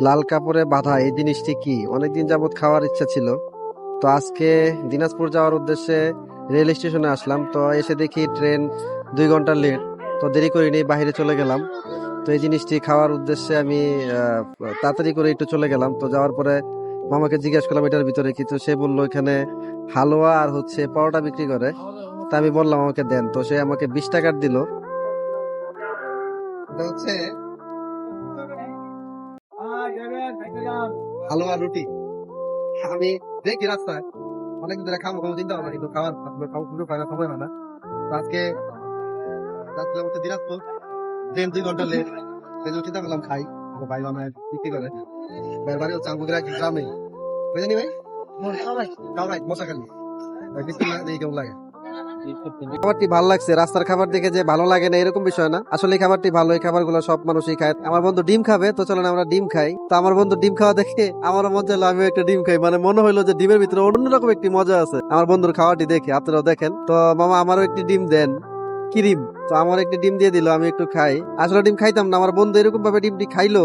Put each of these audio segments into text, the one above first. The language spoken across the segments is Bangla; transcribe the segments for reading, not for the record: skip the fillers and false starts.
লাল কাপড়ে বাঁধা এই জিনিসটি কি? অনেকদিন যাবত খাওয়ার ইচ্ছা ছিল। তো আজকে দিনাজপুর যাওয়ার উদ্দেশ্যে রেল স্টেশনে আসলাম। তো এসে দেখি ট্রেন 2 ঘন্টা লেট। তো দেরি করিনি, বাইরে চলে গেলাম। তো এই জিনিসটি খাওয়ার উদ্দেশ্যে আমি তাড়াতাড়ি করে একটু চলে গেলাম। তো যাওয়ার পরে মামাকে জিজ্ঞেস করলাম এটার ভিতরে কি। তো সে বললো এখানে হালুয়া আর হচ্ছে পরোটা বিক্রি করে। তা আমি বললাম আমাকে দেন। তো সে আমাকে 20 টাকার দিল। এটা হচ্ছে হালুয়া রুটি। আমি দেখি রাস্তায় অনেকদিন ধরে খাবো খাবো চিন্তা ভাবনা, কিন্তু খাওয়ার সুযোগ হয় না, সময় হয় না। তো আজকে যাচ্ছিলাম হচ্ছে দিনাজপুর, ট্রেন 2 ঘন্টা লেট। সেই জন্য চিন্তা করলাম খাই। আমার ভাই আমার বিক্রি করে। ভাইয়ের বাড়ি হচ্ছে আমগুগিরা গ্রামে, বুঝলি ভাই? কাউরাই মশাখালী। ভাই বিক্রি না দিয়ে কেমন লাগে? খাবারটি ভালো লাগছে। রাস্তার খাবার দেখে যে ভালো লাগে না এরকম বিষয় না, আসলে এই খাবারটি ভালো। এই খাবারগুলো সব মানুষই খায়। আমার বন্ধু ডিম খাবে, তো চলেন আমরা ডিম খাই। তো আমার বন্ধু ডিম খাওয়া দেখে আমারও মন চাইলো আমিও একটা ডিম খাই। মানে মনে হইলো যে ডিমের ভিতরে অন্যরকম একটি মজা আছে আমার বন্ধুর খাওয়াটি দেখে। আপনারাও দেখেন। তো মামা আমারও একটি ডিম দেন। কি ডিম? তো আমার একটি ডিম দিয়ে দিল, আমি একটু খাই। আসলে ডিম খাইতাম না, আমার বন্ধু এরকম ভাবে ডিমটি খাইলো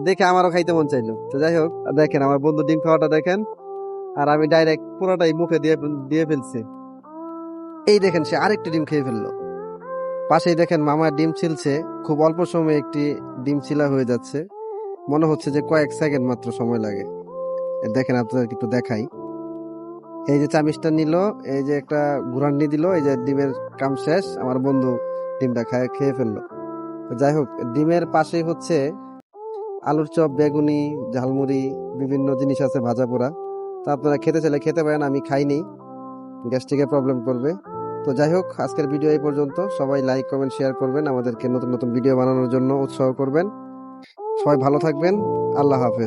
দেখে আমারও খাইতে মন চাইলো। তো যাই হোক, দেখেন আমার বন্ধু ডিম খাওয়াটা দেখেন। আর আমি ডাইরেক্ট পুরোটাই মুখে দিয়ে দিয়ে ফেলছি। এই দেখেন সে আরেকটি ডিম খেয়ে ফেললো। পাশেই দেখেন মামা ডিম ছিলছে। খুব অল্প সময়ে একটি ডিম ছিলা হয়ে যাচ্ছে। মনে হচ্ছে যে কয়েক সেকেন্ড মাত্র সময় লাগে। দেখেন আপনাদের একটু দেখাই। এই যে চামিচটা নিল, এই যে একটা ঘুরান্ডি দিল, এই যে ডিমের কাম শেষ। আমার বন্ধু ডিমটা খেয়ে ফেললো। তো যাই হোক, ডিমের পাশেই হচ্ছে আলুর চপ, বেগুনি, ঝালমুড়ি, বিভিন্ন জিনিস আছে ভাজা পোড়া। তো আপনারা খেতে চাইলে খেতে পারেন, আমি খাইনি, গ্যাস্ট্রিকের প্রবলেম করবে। তো যাই হোক, আজকের ভিডিও এই পর্যন্ত। সবাই লাইক কমেন্ট শেয়ার করবেন, আমাদেরকে নতুন নতুন ভিডিও বানানোর জন্য উৎসাহ করবেন। সবাই ভালো থাকবেন। আল্লাহ হাফেজ।